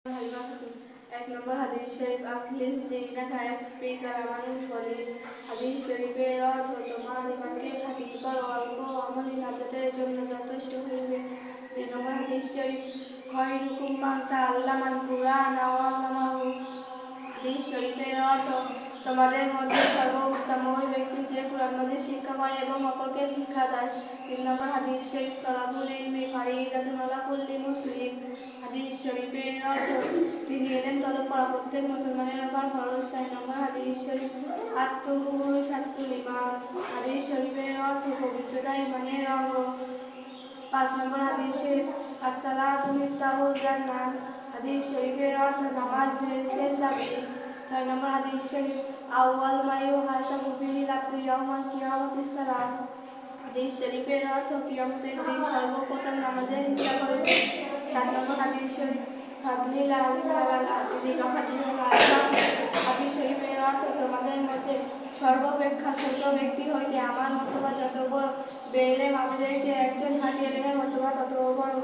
এক নম্বর হাদিস শরীফ আখলিস দীনাকা ফিকা আমানুল ফলিল। হাদিস শরীফের অর্থ তোমার ইমানকে খাঁটি করো, অল্প আমলে নাজাতের জন্য যথেষ্ট হইবে। ২ নম্বর হাদিস শরীফ খয়রুকুম মান তাআল্লামাল কুরআন ওয়া আল্লামাহু। হাদিস শরীফের অর্থ তোমাদের মধ্যে সর্বোত্তম ওই ব্যক্তি যে কুরআন মাজিদ শিক্ষা করে এবং অপরকে শিক্ষা দেয়। ৩ নম্বর হাদিস শরীফ তলাবুল ইলমি ফারিদাতুন আলা কুল্লি মুসলিম। হাদিস শরীফের অর্থ তিনি এলেম তলব করা প্রত্যেক মুসলমানের উপর ফরজ। ৪ নম্বর হাদিস শরীফ আত-তুহুর শাতরুল ঈমান। হাদিস শরীফের অর্থ পবিত্রতা ঈমানের অঙ্গ। ৫ নম্বর হাদিস শরীফ as-সালাতু মিফতাহুল জান্নাহ। হাদিস শরীফের অর্থ নামাজ বেহেশতের চাবি। ৬ নম্বর হাদিস শরীফ আউয়াল মা ইউহাসাবু বিহিল আবদু ইয়াউমাল কিয়ামাতিস সালাত। হাদিস শরীফের অর্থ কিয়ামতের দিন সর্বপ্রথম নামাজের হিসাব হইবে। ৭ নম্বর হাদিস শরীফ ফাদলিল আলিম আলাল আবিদি কাফাতিহুল আলিম। হাদিস শরীফের অর্থ তোমাদের মধ্যে সর্বাপেক্ষা ছোট ব্যক্তি হইতে আমার মর্তবা যত বড়, বেইলেম আবিদের চেয়ে একজন খাঁটি আলিমের মর্তবা তত বড়।